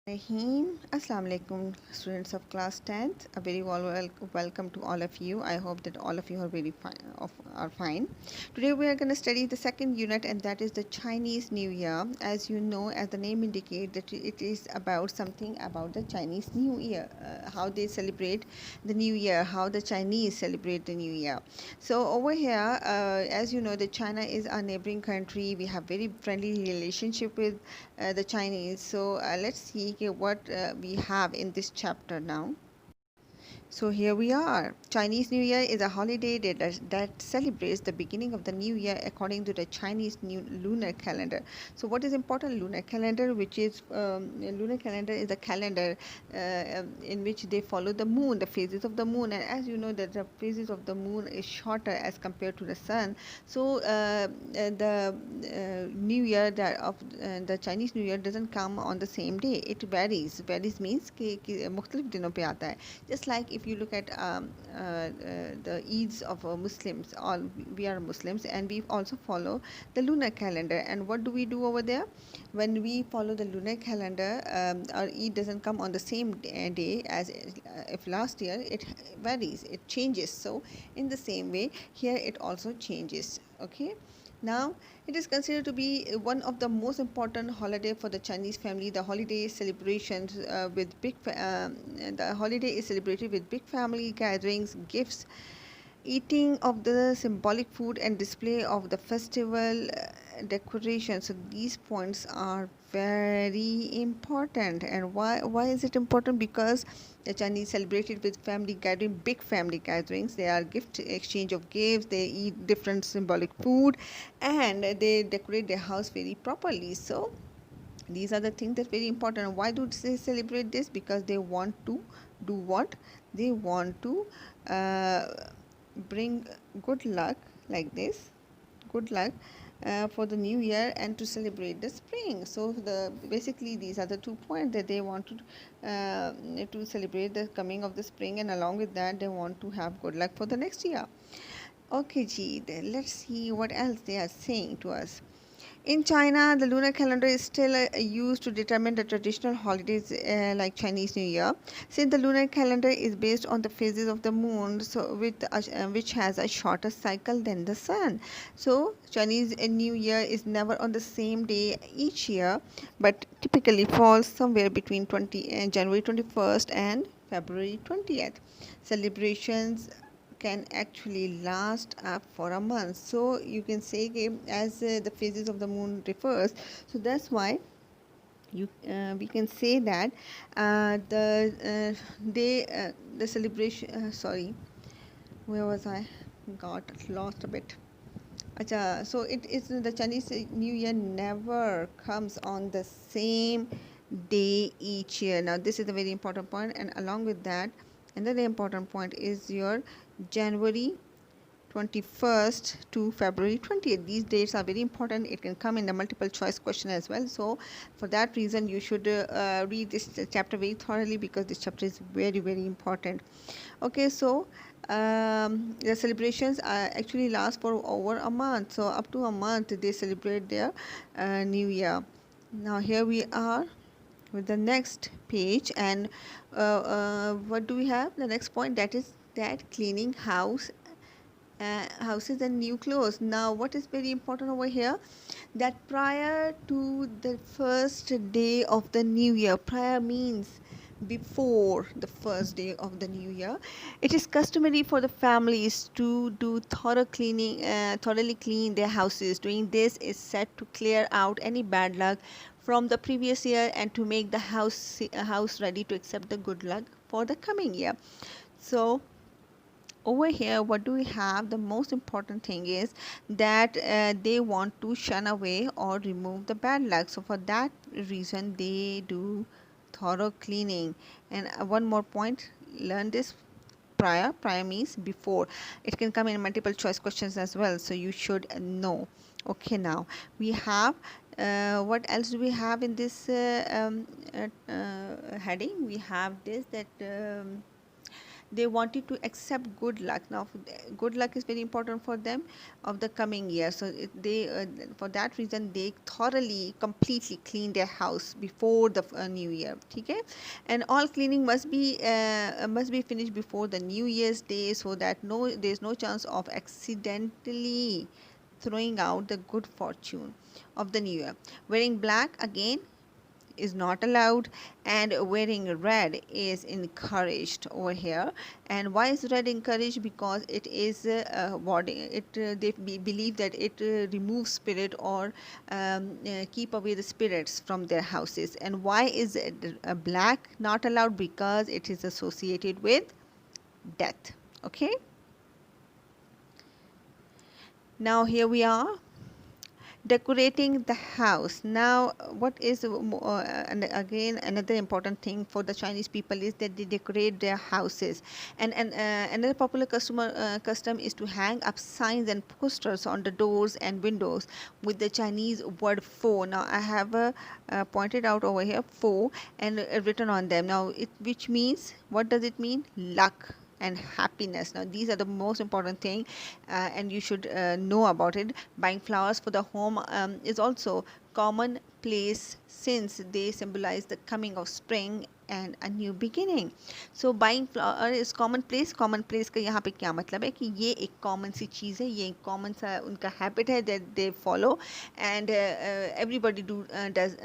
Rahim. Assalamu alaikum, students of class 10th. A very welcome to all of you. I hope that all of you are very fine. Are fine. Today we are going to study the second unit, and that is the Chinese New Year. As you know, as the name indicates, that it is about something about the Chinese New Year, how they celebrate the New Year, how the Chinese celebrate the New Year. So over here, as you know, that China is our neighboring country. We have very friendly relationship with the Chinese. So let's see what we have in this chapter now. So here we are. Chinese New Year is a holiday that celebrates the beginning of the new year according to the Chinese new lunar calendar. So what is important? Lunar calendar, which is lunar calendar is a calendar in which they follow the moon, the phases of the moon. And as you know that the phases of the moon is shorter as compared to the sun. So the New Year the Chinese New Year doesn't come on the same day. It varies. Varies means कि मुख्तलिफ दिनों पे आता है. Just like if you look at the Eids of Muslims, all we are Muslims and we also follow the lunar calendar. And what do we do over there? When we follow the lunar calendar, our Eid doesn't come on the same day as if last year. It varies, it changes. So in the same way, here it also changes. Okay. Now, it is considered to be one of the most important holiday for the Chinese family. The holiday celebrations the holiday is celebrated with big family gatherings, gifts, eating of the symbolic food, and display of the festival decoration. So these points are very important. And why is it important? Because the Chinese celebrated with family gathering, big family gatherings. They are gift exchange of gifts. They eat different symbolic food, and they decorate their house very properly. So these are the things that are very important. Why do they celebrate this? Because they want to do what? They want to bring good luck, like this, good luck for the new year, and to celebrate the spring. So basically these are the 2 points that they want to celebrate the coming of the spring, and along with that they want to have good luck for the next year. Okay, gee, then let's see what else they are saying to us. In China, the lunar calendar is still used to determine the traditional holidays like Chinese New Year. Since the lunar calendar is based on the phases of the moon, so which has a shorter cycle than the sun. So Chinese New Year is never on the same day each year, but typically falls somewhere between January 21st and February 20th. Celebrations can actually last up for a month. So you can say as the phases of the moon refers, so that's why we can say that the celebration sorry, where was I? Got lost a bit. Acha, so it is the Chinese New Year never comes on the same day each year. Now this is a very important point, and along with that, another important point is your January 21st to February 20th. These dates are very important. It can come in the multiple choice question as well. So for that reason, you should read this chapter very thoroughly, because this chapter is very, very important. Okay, so the celebrations actually last for over a month. So up to a month, they celebrate their New Year. Now here we are with the next page, and what do we have? The next point, that is that cleaning houses and new clothes. Now what is very important over here, that prior to the first day of the new year, prior means before the first day of the new year, it is customary for the families to do thoroughly clean their houses. Doing this is said to clear out any bad luck from the previous year and to make the house ready to accept the good luck for the coming year. So over here, what do we have? The most important thing is that they want to shun away or remove the bad luck. So for that reason, they do thorough cleaning. And one more point, learn this. Prior means before. It can come in multiple choice questions as well, so you should know. Okay, now we have what else do we have in this heading? We have this, that they wanted to accept good luck. Now good luck is very important for them of the coming year, so for that reason they thoroughly completely clean their house before the new year. Okay, and all cleaning must be finished before the new year's day, so that there's no chance of accidentally throwing out the good fortune of the new year. Wearing black again is not allowed, and wearing red is encouraged over here. And why is red encouraged? Because it is believe that it removes spirit, or keep away the spirits from their houses. And why is black not allowed? Because it is associated with death. Okay, now here we are decorating the house. Now what is and again another important thing for the Chinese people is that they decorate their houses. And another popular custom is to hang up signs and posters on the doors and windows with the Chinese word "fo." Now I have pointed out over here "fo" and written on them. Now which means, what does it mean? Luck and happiness. Now these are the most important thing, and you should know about it. Buying flowers for the home is also commonplace, since they symbolize the coming of spring and a new beginning. So buying flower is commonplace. Commonplace का यहाँ पे क्या मतलब है कि ये एक common सी चीज़ है, ये एक common सा उनका habit है that they follow, and everybody does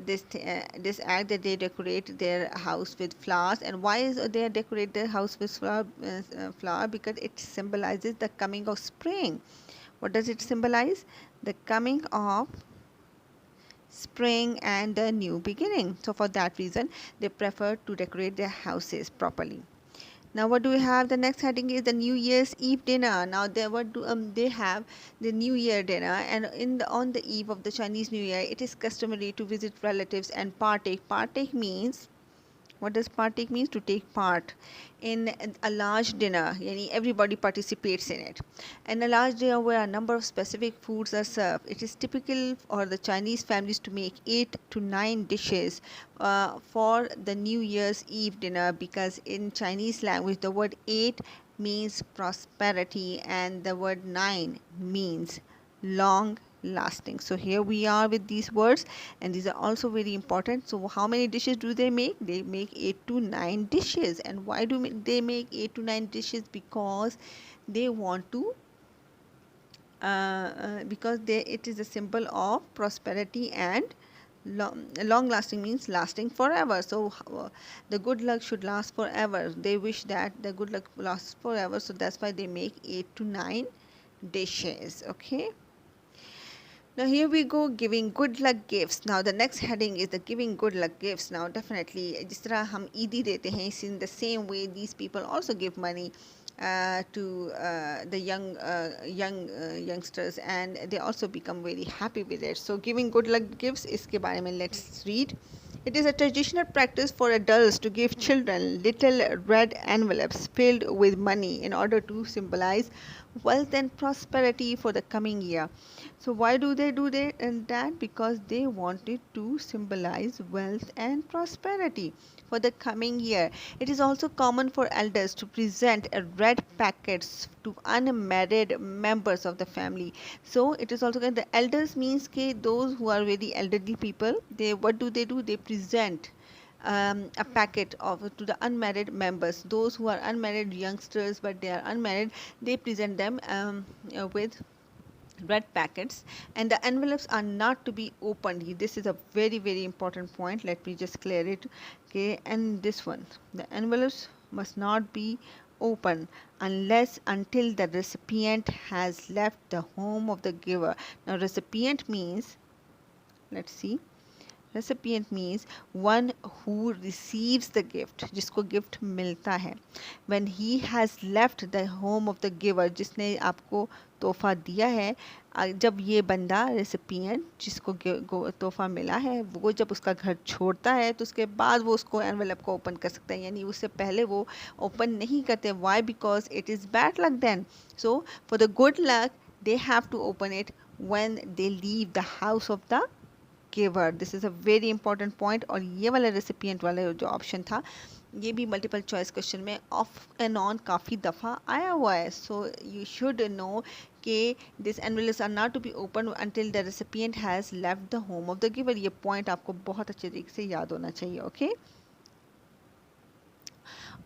this act, that they decorate their house with flowers. And why is they decorate their house with flower? Because it symbolizes the coming of spring. What does it symbolize? The coming of spring and the new beginning. So for that reason they prefer to decorate their houses properly. Now what do we have? The next heading is the New Year's Eve dinner. Now they have the New Year dinner, and on the eve of the Chinese New Year, it is customary to visit relatives and partake. Partake means, what does partake means? To take part in a large dinner, yani everybody participates in it. And a large dinner where a number of specific foods are served. It is typical for the Chinese families to make 8 to 9 dishes for the New Year's Eve dinner, because in Chinese language the word 8 means prosperity and the word 9 means long lasting. So here we are with these words, and these are also very important. So how many dishes do they make? They make 8 to 9 dishes. And why do they make 8 to 9 dishes? Because they want to it is a symbol of prosperity and long lasting, means lasting forever. So the good luck should last forever. They wish that the good luck lasts forever, so that's why they make 8 to 9 dishes. Okay, now here we go, giving good luck gifts. Now the next heading is the giving good luck gifts. Now definitely जिस तरह हम ईदी देते हैं, in the same way these people also give money to the youngsters, and they also become very happy with it. So giving good luck gifts, इसके बारे में let's read. It is a traditional practice for adults to give children little red envelopes filled with money in order to symbolize wealth and prosperity for the coming year. So why do they do that? Because they wanted to symbolize wealth and prosperity for the coming year. It is also common for elders to present red packets to unmarried members of the family. So it is also the elders means those who are very elderly people. What do? They present a packet to the unmarried members, those who are unmarried youngsters but they are unmarried. They present them with red packets, and the envelopes are not to be opened. This is a very very important point. Let me just clear it. Okay, and this one, the envelopes must not be open until the recipient has left the home of the giver. Now recipient means, let's see, recipient means one who receives the gift, जिसको gift मिलता है. When he has left the home of the giver, जिसने आपको तोहफा दिया है, जब ये बंदा recipient जिसको तोहफा मिला है, वो जब उसका घर छोड़ता है तो उसके बाद वो उसको envelope को open कर सकता है, यानी उससे पहले वो open नहीं करते. Why? Because it is bad luck then. So for the good luck they have to open it when they leave the house of the giver. This is a very important point. और ये वाला recipient वाला जो option था, ये भी multiple choice question में off and on काफ़ी दफ़ा आया हुआ है. सो यू शुड नो कि this envelopes are not to be open until the recipient has left the home of the giver. ये पॉइंट आपको बहुत अच्छे तरीके से याद होना चाहिए. Okay.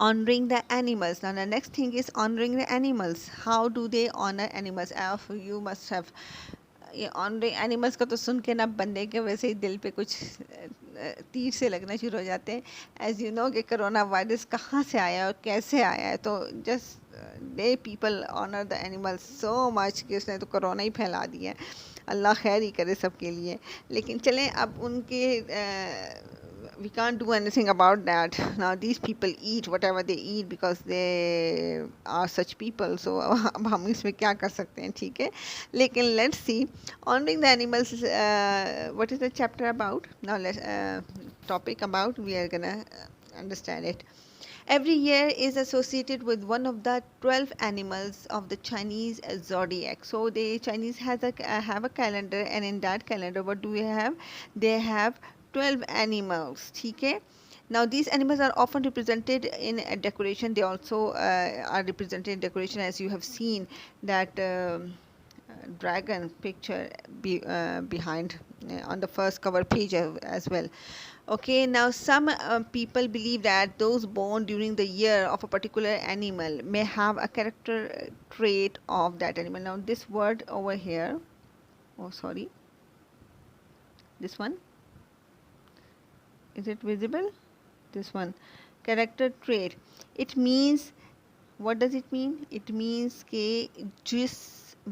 Honoring the animals. Now the next thing is honoring the animals. How do they honor animals? You must have ये ऑनरिंग एनिमल्स का तो सुन के ना बंदे के वैसे ही दिल पे कुछ तीर से लगना शुरू हो जाते हैं. एज यू नो कि कोरोना वायरस कहाँ से आया और कैसे आया है, तो just they people honour the animals so much कि उसने तो कोरोना ही फैला दिया है. अल्लाह खैर ही करे सबके लिए. लेकिन चलें अब उनके we can't do anything about that. Now these people eat whatever they eat because they are such people. So अब हम इसमें क्या कर सकते हैं, ठीक है. लेकिन let's see honoring the animals. What is the chapter about? Now let's topic about, we are gonna understand it. Every year is associated with one of the 12 animals of the Chinese zodiac. So the Chinese has have a calendar, and in that calendar what do we have? They have 12 animals. ठीक है. Now these animals are often represented in decoration. They also are represented in decoration, as you have seen that dragon picture behind on the first cover page as well. Okay, now some people believe that those born during the year of a particular animal may have a character trait of that animal. Now this word over here, oh sorry, this one, is it visible? This one, character trait. It means, what does it mean? It means कि जिस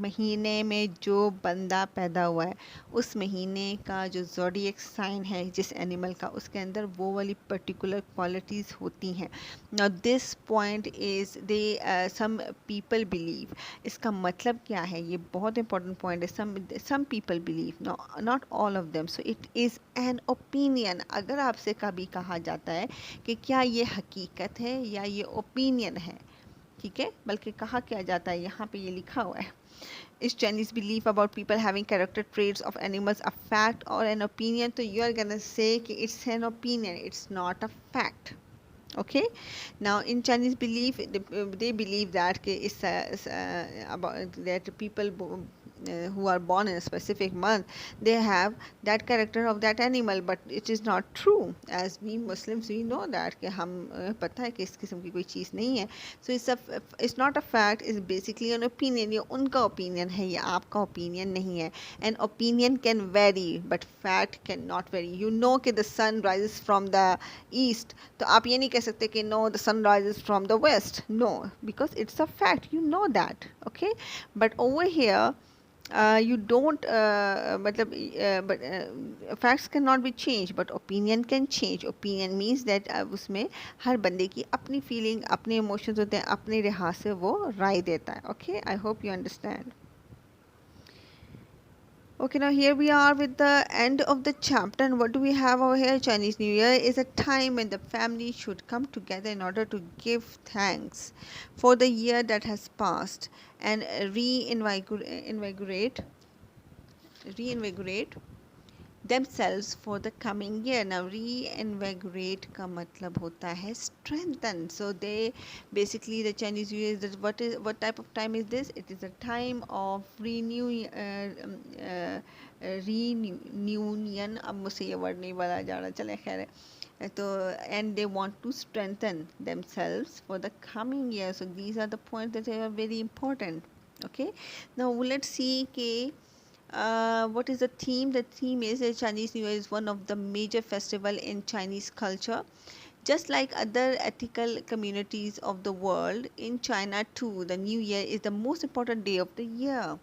महीने में जो बंदा पैदा हुआ है उस महीने का जो ज़ोडिएक साइन है जिस एनिमल का, उसके अंदर वो वाली पर्टिकुलर क्वालिटीज़ होती हैं. Now this point is they some people believe. इसका मतलब क्या है, ये बहुत इंपॉर्टेंट पॉइंट है. Some people believe, not all of them. So it is an opinion. अगर आपसे कभी कहा जाता है कि क्या ये हकीकत है या ये ओपिनियन है, ठीक है, बल्कि कहा क्या जाता है, यहाँ पे ये लिखा हुआ है. Is Chinese belief about people having character traits of animals a fact or an opinion? So you are gonna say कि it's an opinion, it's not a fact. Okay. Now in Chinese belief, they believe that it's about that people who are born in a specific month, they have that character of that animal, but it is not true. As we Muslims, we know that कि हम पता है कि इस किस्म की कोई चीज़ नहीं है. So it's not a fact, it's basically an opinion. ये उनका opinion है, ये आपका opinion नहीं है. An opinion can vary, but fact cannot vary. You know कि the sun rises from the east, तो आप ये नहीं कह सकते कि no, the sun rises from the west. No, because it's a fact. You know that. Okay, but over here you don't but facts cannot be changed, but opinion can change. Opinion means that उसमें हर बंदे की अपनी feeling, अपने emotions होते हैं, अपने लिहाज से वो राय देता है. Okay, I hope you understand. Okay, now here we are with the end of the chapter, and what do we have over here? Chinese New Year is a time when the family should come together in order to give thanks for the year that has passed and reinvigorate themselves for the coming year. Now reinvigorate का मतलब होता है strengthen. So they basically, the Chinese New Year is that what type of time is this? It is a time of reunion. अब मुझसे ये word नहीं बोला जा रहा, चले खैर है. तो and they want to strengthen themselves for the coming year. So these are the points that are very important. Okay, now let's see कि what is the theme? The theme is that Chinese New Year is one of the major festival in Chinese culture. Just like other ethical communities of the world, in China too, the New Year is the most important day of the year.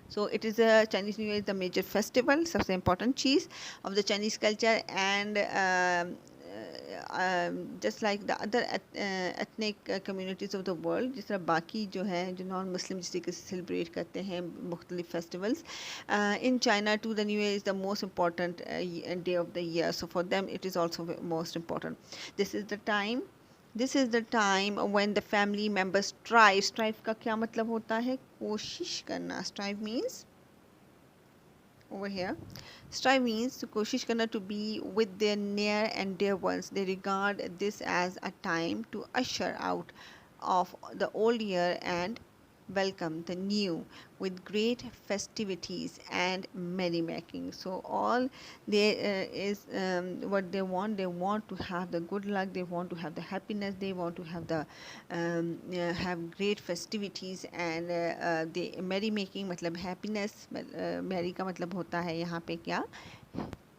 So it is a Chinese New Year is the major festival, सबसे important cheese of the Chinese culture, and just like the other ethnic communities of the world, जिस तरह बाकी जो है जो non Muslim जिस तरीके से सेलिब्रेट करते हैं मुख्तलिफ festivals, in China too the New Year is the most important day of the year. So for them it is also most important. This is the time when the family members strive का क्या मतलब होता है? कोशिश करना. Strive means over here. Strive means to कोशिश करना, to be with their near and dear ones. They regard this as a time to usher out of the old year and welcome the new with great festivities and merrymaking. So all there is what they want to have the good luck, they want to have the happiness, they want to have the have great festivities and the merrymaking मतलब happiness, merry का मतलब होता है यहाँ पे क्या,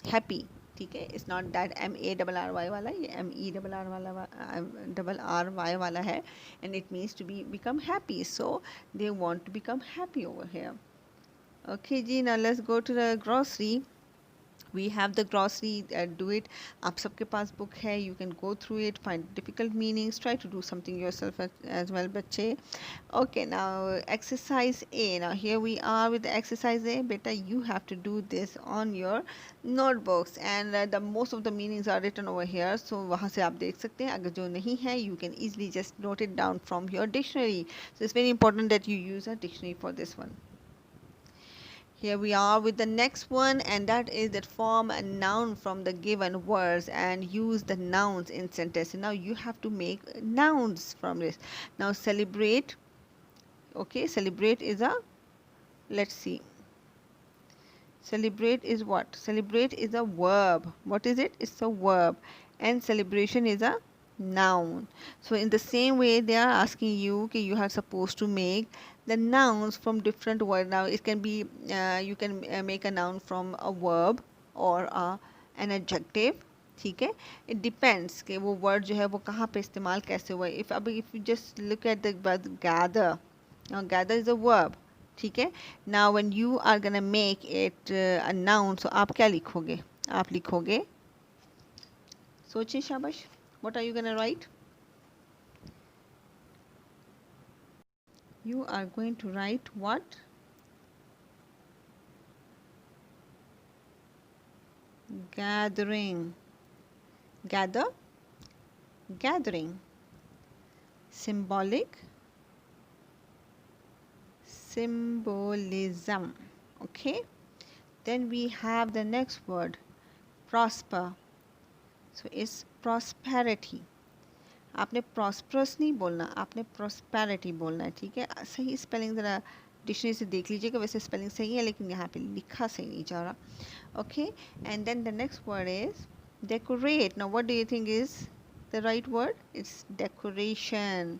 happy. ठीक है, इट्स नॉट दैट MARRY वाला, ये MERR वाला RRY वाला है, and it means to be become happy. So they want to become happy over here. Okay ji, now let's go to the grocery. We have the grocery, do it. आप सबके पास book है, you can go through it, find difficult meanings, try to do something yourself as well बच्चे. Okay, now exercise A. Now here we are with the exercise A. Beta, you have to do this on your notebooks, and the most of the meanings are written over here. So वहाँ से आप देख सकते हैं. अगर जो नहीं है, you can easily just note it down from your dictionary. So it's very important that you use a dictionary for this one. Here we are with the next one, and that is that form a noun from the given words and use the nouns in sentences. Now you have to make nouns from this. Now celebrate. Okay, celebrate is a, let's see. Celebrate is what? Celebrate is a verb. What is it? It's a verb. And celebration is a noun. So in the same way, they are asking you, okay, you are supposed to make the nouns from different words. Now it can be, you can make a noun from a verb or an adjective. ठीक है, it depends कि वो word जो है वो कहाँ पे इस्तेमाल कैसे हुआ है. if you just look at the word gather, now gather is a verb. ठीक है, now when you are gonna make it a noun, so आप क्या लिखोगे? आप लिखोगे, सोचिए शाबाश, what are you gonna write? You are going to write what? Gathering. Gather, gathering. Symbolic, symbolism. Okay, then we have the next word, prosper. So it's prosperity. आपने prosperous नहीं बोलना, आपने prosperity बोलना है. ठीक है, सही स्पेलिंग ज़रा डिक्शनरी से देख लीजिएगा. वैसे स्पेलिंग सही है, लेकिन यहाँ पे लिखा सही नहीं जा रहा. Okay, and then the next word is decorate. Now what do you think is the right word? It's decoration.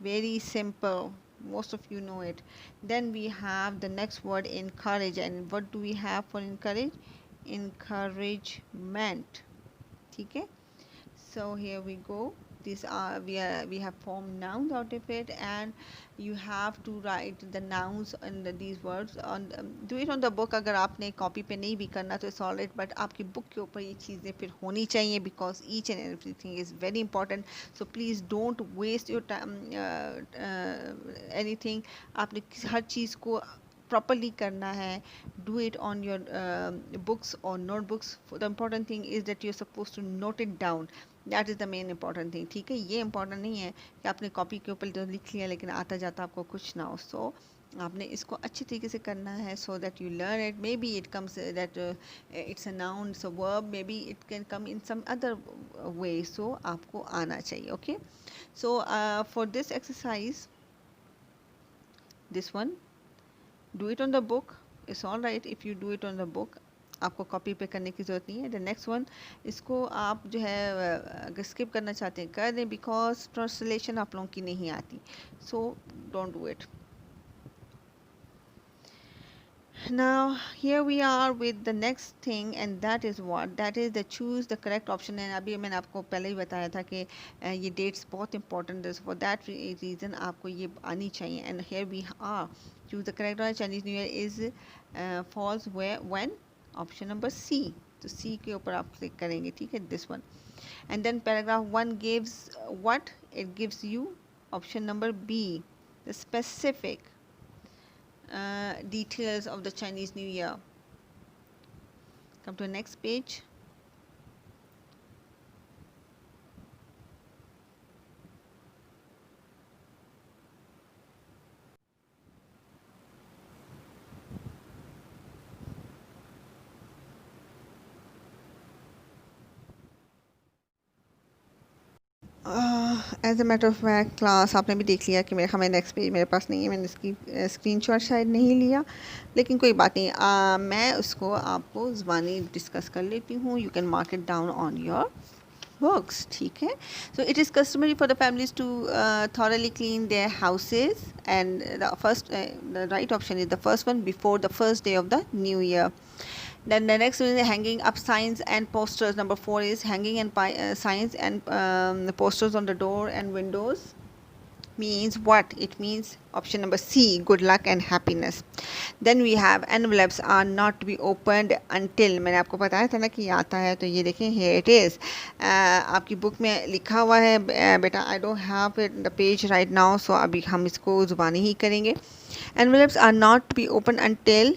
Very simple, most of you know it. Then we have the next word, encourage. And what do we have for encourage? Encouragement. ठीक है, so here we go. These are we have formed nouns out of it, and you have to write the nouns and these words on. Do it on the book. अगर आपने copy पे नहीं भी करना तो it's all right, but आपकी book के ऊपर ये चीज़ें फिर होनी चाहिए, because each and everything is very important. So please don't waste your time anything. आपने हर चीज़ को properly करना है. Do it on your books or notebooks. The important thing is that you're supposed to note it down. That is the main important thing. ठीक है, ये important नहीं है कि आपने कॉपी के ऊपर तो लिख लिया लेकिन आता जाता आपको कुछ ना हो. So आपने इसको अच्छी तरीके से करना है, so that you learn it. Maybe it comes that it's a noun, it's a verb, maybe it can come in some other way. So आपको आना चाहिए. Okay, so for this exercise, this one, do it on the book. It's all right if you do it on the book. आपको copy पे करने की ज़रूरत नहीं है. द नेक्स्ट वन, इसको आप जो है अगर स्किप करना चाहते हैं कर दें, बिकॉज ट्रांसलेशन आप लोगों की नहीं आती. So don't do it. Now here we are with the next thing, and that is what? That is the choose the correct option. And अभी मैंने आपको पहले ही बताया था कि ये dates बहुत important है. For that reason आपको ये आनी चाहिए. And here we are. Choose the correct one. Chinese New Year is falls where when? Option number C. तो C के ऊपर आप click करेंगे. ठीक है, this one. And then paragraph 1 gives what? It gives you option number B, the specific details of the Chinese New Year. Come to the next page. As a matter of fact class आपने भी देख लिया कि मेरे हमें next page मेरे पास नहीं है, मैंने इसकी स्क्रीनशॉट शायद नहीं लिया, लेकिन कोई बात नहीं, मैं उसको आपको ज़बानी डिस्कस कर लेती हूँ. You can mark it down on your books. ठीक है. So it is customary for the families to thoroughly clean their houses, and the right option is the first one, before the first day of the new year. Then the next one is hanging up signs and posters. Number 4 is hanging and signs and posters on the door and windows. Means what? It means option number C, good luck and happiness. Then we have envelopes are not to be opened until, मैंने आपको बताया था ना कि ये आता है, तो ये देखें here it is. आपकी बुक में लिखा हुआ है बेटा, I don't have it the page right now, so अभी हम इसको ज़ुबानी ही करेंगे. Envelopes are not to be opened until,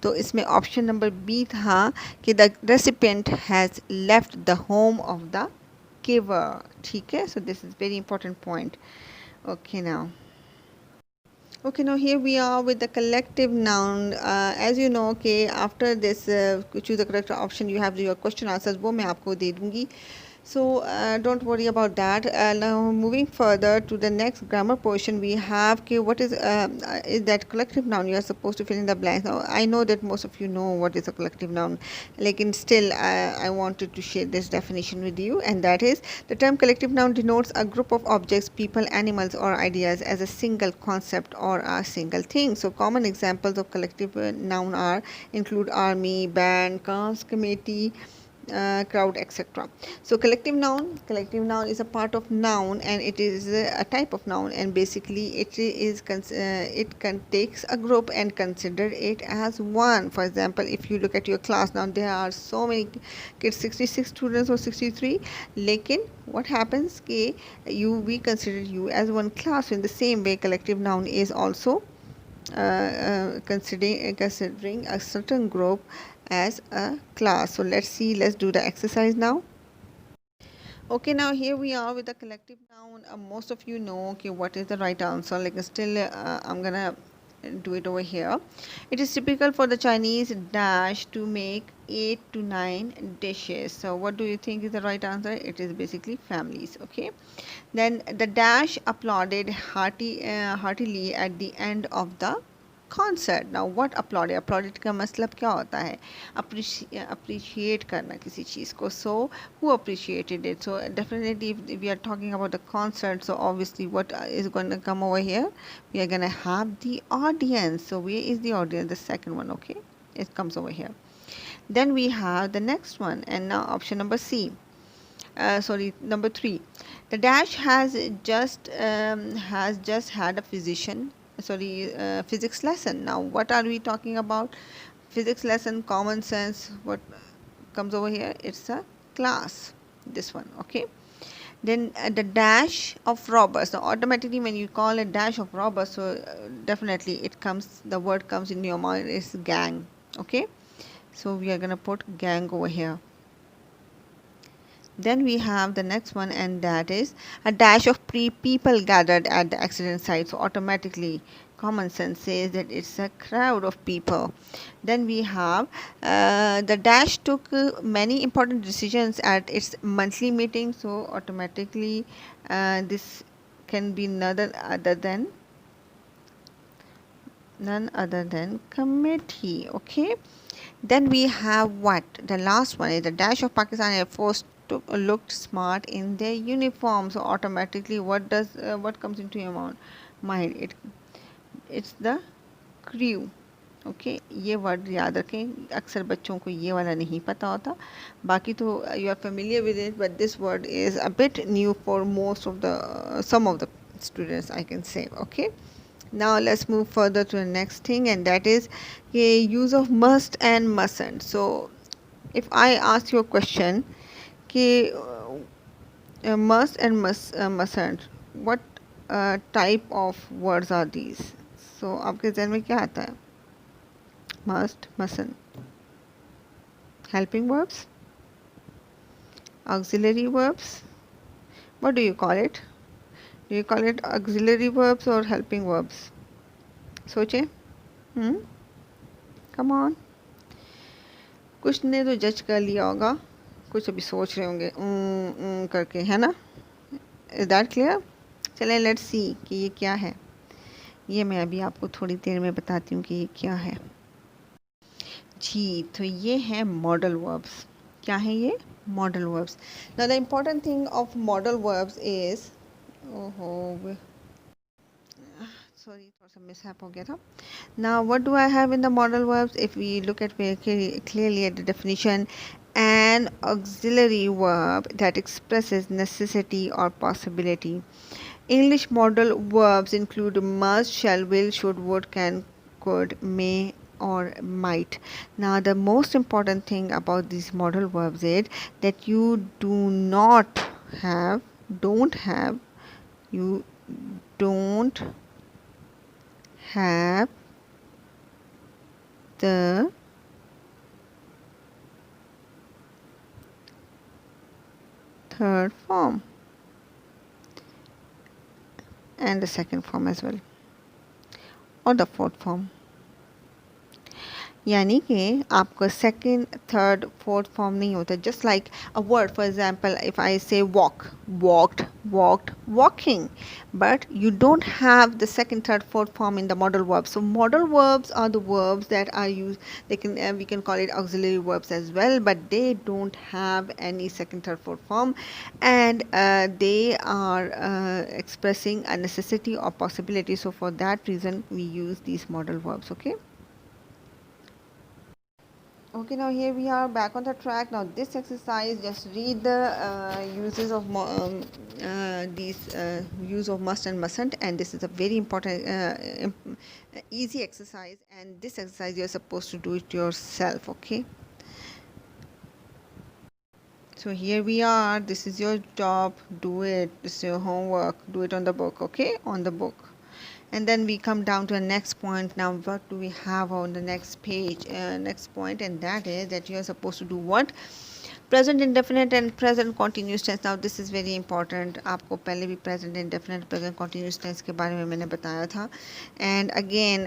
तो इसमें ऑप्शन नंबर बी था कि the recipient has left the home of the giver. ठीक है. So this is very important point. Okay now. Okay, now here we are with the collective noun. As you know, okay, after this choose the correct option, you have your question answers. वो मैं आपको दे दूँगी. So don't worry about that. Now moving further to the next grammar portion, we have what is that collective noun. You are supposed to fill in the blanks. Now I know that most of you know what is a collective noun, like still I wanted to share this definition with you, and that is the term collective noun denotes a group of objects, people, animals, or ideas as a single concept or a single thing. So common examples of collective noun are include army, band, cast, committee, crowd, etc. So collective noun is a part of noun, and it is a type of noun, and basically it takes a group and consider it as one. For example, if you look at your class now, there are so many kids, 66 students or 63, lekin what happens ke we consider you as one class. So in the same way, collective noun is also considering a certain group as a class. So let's do the exercise now. Okay, now here we are with the collective noun. Most of you know okay what is the right answer, like still I'm gonna do it over here. It is typical for the Chinese dash to make 8 to 9 dishes. So what do you think is the right answer? It is basically families. Okay, then the dash applauded heartily at the end of the concert. Now what applauded का मतलब क्या होता है? Appreciate करना किसी चीज़ को. So who appreciated it? So definitely if we are talking about the concert, so obviously what is going to come over here? We are going to have the audience. So where is the audience? The second one. Okay, it comes over here. Then we have the next one, and now option number C. Number 3. The dash has just had a physics lesson. Now what are we talking about? Physics lesson, common sense. What comes over here? It's a class, this one. Okay, then the dash of robbers. Now automatically when you call a dash of robbers, so definitely the word comes in your mind is gang. Okay, so we are gonna put gang over here. Then we have the next one, and that is a dash of people gathered at the accident site. So automatically common sense says that it's a crowd of people. Then we have the dash took many important decisions at its monthly meeting. So automatically this can be none other than committee. Okay, then we have what the last one is the dash of Pakistan Air Force looked smart in their uniform. So automatically what comes into your mind? It's the crew. Okay, ये word याद रखें, अक्सर बच्चों को ये वाला नहीं पता होता, बाकी तो you are familiar with it, but this word is a bit new for some of the students, I can say. Okay, now let's move further to the next thing, and that is use of must and mustn't. So if I ask you a question, must and mustn't, what type of words are these? So आपके ज़हन में क्या आता है? Must, mustn't. Helping verbs, auxiliary verbs. What do you call it? Do you call it auxiliary verbs or helping verbs? सोचे. Come on. कुछ ने तो जज कर लिया होगा, कुछ अभी सोच रहे होंगे करके, है ना? Is that clear? चलें लेट्स सी कि ये क्या है। ये मैं अभी आपको थोड़ी देर में बताती हूँ कि ये क्या है। जी, तो ये है मॉडल वर्ब्स। क्या है ये? Modal verbs. Now the important thing of modal verbs is, ओहो सॉरी थोड़ा सा मिसहैप हो गया था। Now, what do I have in the modal verbs? If we look at very clearly at the definition, an auxiliary verb that expresses necessity or possibility. English modal verbs include must, shall, will, should, would, can, could, may, or might. Now, the most important thing about these modal verbs is that you do not have, don't have, you don't have the third form and the second form as well, or the fourth form. यानी कि आपका second third fourth form नहीं होता. Just like a word, for example if I say walk, walked, walked, walking, but you don't have the second, third, fourth form in the modal verbs. So modal verbs are the verbs that are used. They can we can call it auxiliary verbs as well, but they don't have any second, third, fourth form, and they are expressing a necessity or possibility. So for that reason, we use these modal verbs. Okay, now here we are back on the track. Now this exercise, just read the uses of these use of must and mustn't, and this is a very important easy exercise, and this exercise you're supposed to do it yourself. Okay, so here we are. This is your job. Do it. This is your homework. Do it on the book. Okay, on the book. And then we come down to the next point. Now what do we have on the next page, next point, and that is that you are supposed to do what? Present indefinite and present continuous tense. Now this is very important. आपको पहले भी present indefinite, present continuous tense के बारे में मैंने बताया था. And again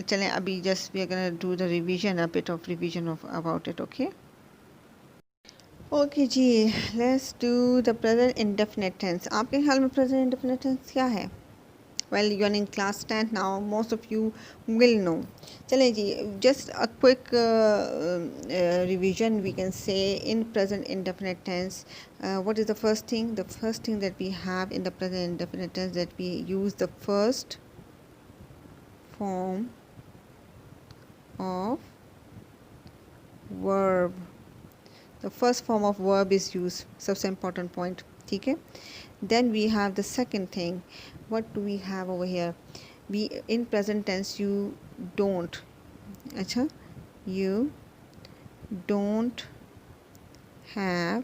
चलें अभी just we are gonna do the revision, a bit of revision of about it. Okay ji, let's do the present indefinite tense. आपके ख्याल में present indefinite tense क्या है? Well, you are in class 10 now, most of you will know. चलें जी, just a quick revision we can say in present indefinite tense. What is the first thing? The first thing that we have in the present indefinite tense, that we use the first form of verb. The first form of verb is used. सबसे important point. ठीक है? Then we have the second thing. What do we have over here? We in present tense you don't. अच्छा, you don't have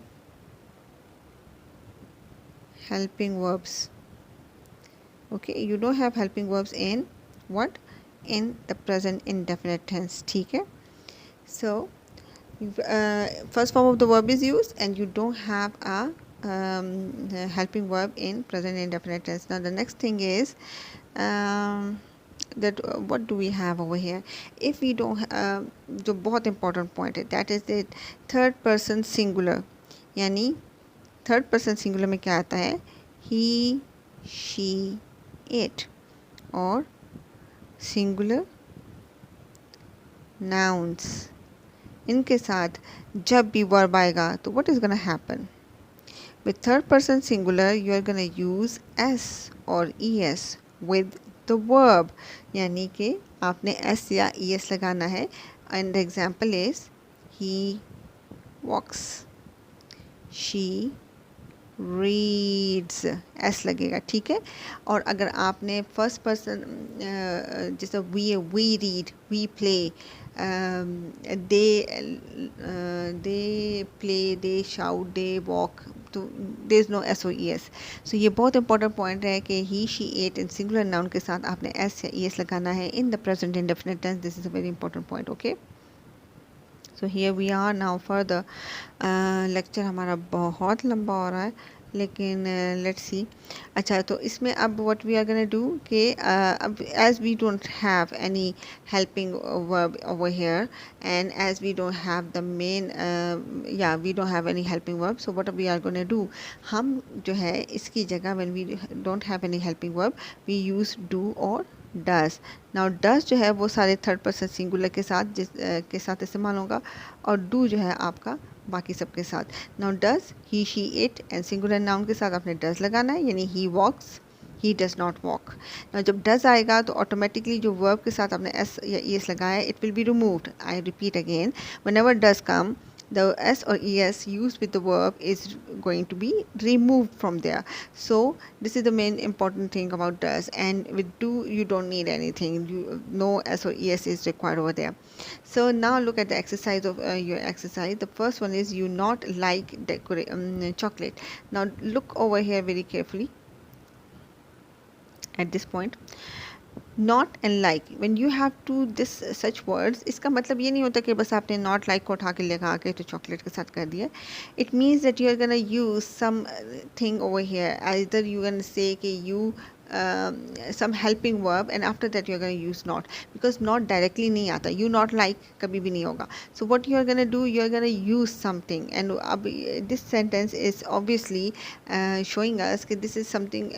helping verbs. Okay, you don't have helping verbs in what? In the present indefinite tense. ठीक है? So first form of the verb is used, and you don't have a helping verb in present indefinite tense. Now the next thing is that what do we have over here? If we don't जो बहुत important point है, that is the third person singular. यानी third person singular में क्या आता है? He, she, it, और singular nouns. इनके साथ जब भी verb आएगा तो what is gonna happen? With third person singular you are gonna use s or es with the verb. यानी कि आपने s या es लगाना है. And the example is he walks, she reads, s लगेगा. ठीक है? और अगर आपने फर्स्ट पर्सन जैसे we read, we play, they play, they shout, they walk, तो there is no s or es. So ये बहुत important point है कि he, she, it in singular noun के साथ आपने s या es लगाना है in the present indefinite tense. This is a very important point. Okay, so here we are now. further lecture हमारा बहुत लंबा हो रहा है, लेकिन लेट्स सी. अच्छा, तो इसमें अब what we are gonna do कि अब as we don't have any helping verb over here and as we don't have the main या we don't have any helping verb, so what we are gonna do, हम जो है इसकी जगह when we don't have any helping verb we use do और does. Now does जो है वो सारे थर्ड पर्सन सिंगुलर के साथ के साथ इस्तेमाल होगा और डू जो है आपका बाकी सबके साथ. Now does he she it and singular noun के साथ आपने डज लगाना है, यानी he walks, he does not walk. Now जब डज आएगा तो ऑटोमेटिकली जो वर्ब के साथ आपने एस या ई एस लगाया है it will be removed. I repeat again, whenever does come the s or es used with the verb is going to be removed from there. So this is the main important thing about does, and with do you don't need anything, no s or es is required over there. So now look at the exercise of your exercise. The first one is you not like chocolate. Now look over here very carefully at this point. Not and like, when you have to this such words, इसका मतलब ये नहीं होता कि बस आपने not like को उठा के लगा के तो चॉकलेट के साथ कर दिया. It means that you are gonna use some thing over here, either you can say कि you some helping verb and after that you are going to use not, because not directly नहीं आता, you not like कभी भी नहीं होगा. So what you are going to do, you are going to use something, and अब this sentence is obviously showing us that this is something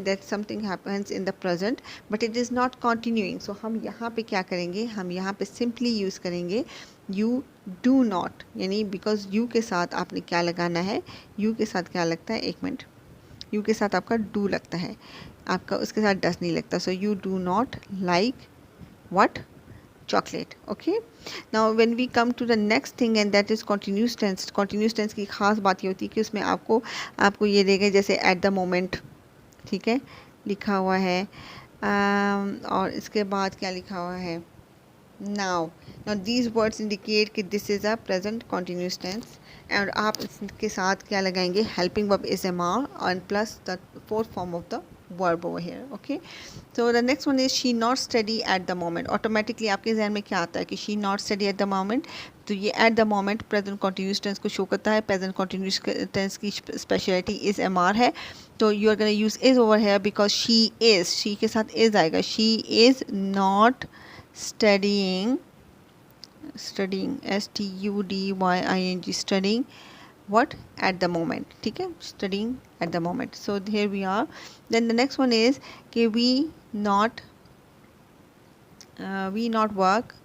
that something happens in the present but it is not continuing. So हम यहाँ पे क्या करेंगे, हम यहाँ पे simply use करेंगे you do not, यानी because you के साथ आपने क्या लगाना है, you के साथ क्या लगता है, एक मिनट, यू के साथ आपका डू लगता है, आपका उसके साथ डस नहीं लगता. So you do not like what, chocolate. Okay, now when we come to the next thing and that is continuous tense. Continuous tense की खास बात ये होती है कि उसमें आपको ये देगा जैसे एट द मोमेंट, ठीक है, लिखा हुआ है, और इसके बाद क्या लिखा हुआ है, now. Now these words indicate कि this is a present continuous tense, और आप इसके साथ क्या लगाएंगे, helping verb is am are and plus the fourth form of the verb over here. Okay, so the next one is she not study at the moment. Automatically आपके जहन में क्या आता है कि she not study at the moment, तो ये at the moment present continuous tense को शो करता है. प्रेजेंट कॉन्टिन्यूस टेंस की स्पेशलिटी इज एम आर है, तो you are gonna use is over here because she is, she के साथ इज आएगा. She is not studying, studying, studying what, at the moment, ठीक है, studying at the moment. So here we are. Then the next one is कि we not work,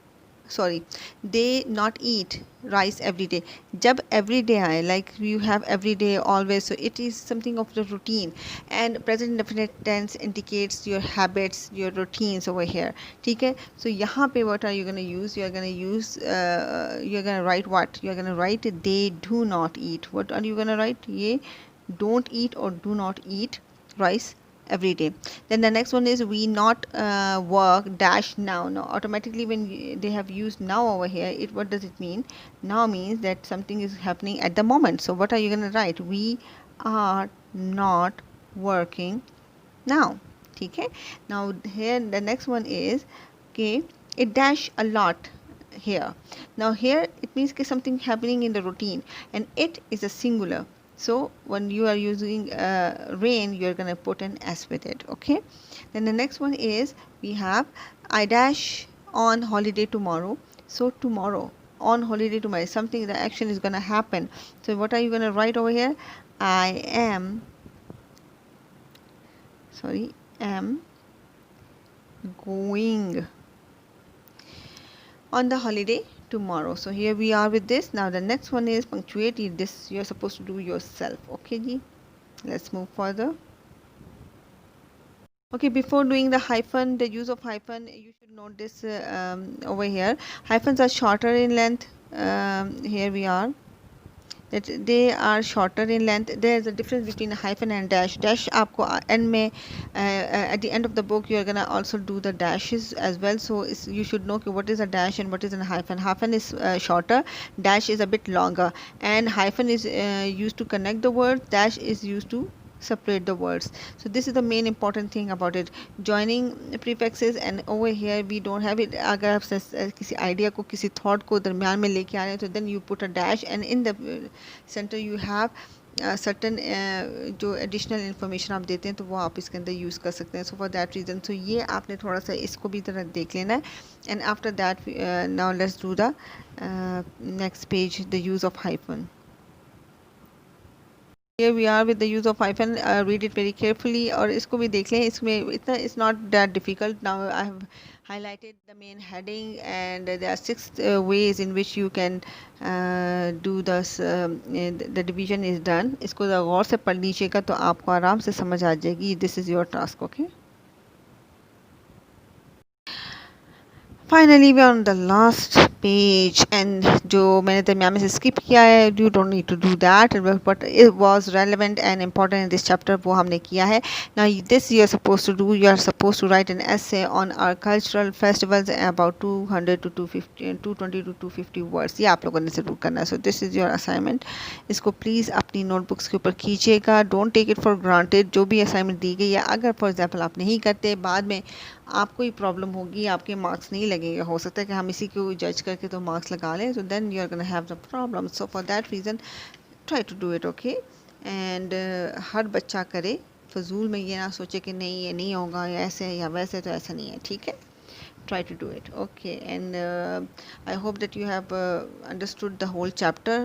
sorry, they not eat rice every day. जब every day आए, like you have every day, always, so it is something of the routine, and present indefinite tense indicates your habits, your routines over here, ठीक है. So यहाँ पे what are you going to use, you are going to use you are going to write what, you are going to write they do not eat. What are you going to write, ये don't eat or do not eat rice every day. Then the next one is we not work dash now. Now automatically when they have used now over here, it, what does it mean, now means that something is happening at the moment. So what are you going to write, we are not working now, okay. Now here the next one is okay, it dash a lot here. Now here it means कि something happening in the routine, and it is a singular. So when you are using rain, you're going to put an s with it, okay. Then the next one is we have I dash on holiday tomorrow. So tomorrow, on holiday tomorrow, something, the action is going to happen. So what are you going to write over here, I am, sorry, am going on the holiday tomorrow. So here we are with this. Now the next one is punctuate. This you're supposed to do yourself, okay ji. Let's move further. Okay, before doing the hyphen, the use of hyphen, you should note this over here. Hyphens are shorter in length. Here we are, that they are shorter in length. There is a difference between a hyphen and dash. Dash आपको end में at the end of the book you are gonna also do the dashes as well. So you should know what is a dash and what is a hyphen. Hyphen is shorter, dash is a bit longer, and hyphen is used to connect the words. Dash is used to separate the words. So this is the main important thing about it, joining prefixes. And over here we don't have it. अगर आप किसी idea को, किसी thought को दरम्यान में लेके आ रहे हैं, तो then you put a dash, and in the center you have certain जो एडिशनल इन्फॉर्मेशन आप देते हैं तो वो आप इसके अंदर यूज़ कर सकते हैं. सो फॉर दैट रीज़न सो ये आपने थोड़ा सा इसको भी तरह देख लेना है. And after that now let's do the next page, the use of hyphen. Here we are with the use of hyphen. Read it very carefully और इसको भी देख लें. इसमें इतना it's not that difficult. Now I have highlighted the main heading and there are six ways in which you can do this. The division is done. इसको गौर से पढ़ लीजिएगा तो आपको आराम से समझ आ जाएगी. This is your task, okay? Finally we on the last page and जो मैंने दरमियान में से स्किप किया है, you don't need to do that, but it was relevant and important in this chapter, वो हमने किया है. Now this you are suppose to do, you are suppose to write an essay on our cultural festivals about 200 to 250 220 to 250 words. ये आप लोगों ने ज़रूर करना है. So this is your assignment. इसको प्लीज़ अपनी नोटबुक्स के ऊपर कीजिएगा. Don't take it for granted. जो भी असाइनमेंट दी गई है, अगर फॉर एग्जाम्पल आप नहीं करते, बाद में आपको ही प्रॉब्लम होगी, आपके मार्क्स नहीं लगेंगे. हो सकता है कि हम इसी को जज करके तो मार्क्स लगा लें, so then you are gonna have the problem. So for that reason try to do it, okay. And हर बच्चा करे, फजूल में ये ना सोचे कि नहीं ये नहीं होगा या ऐसे या वैसे, तो ऐसा नहीं है, ठीक है. Try to do it, okay. And I hope that you have understood the whole chapter.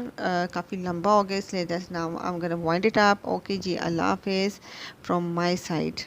काफ़ी लंबा हो गया, इसलिए that's now I'm gonna wind it up. Okay ji, Allah Hafiz from my side.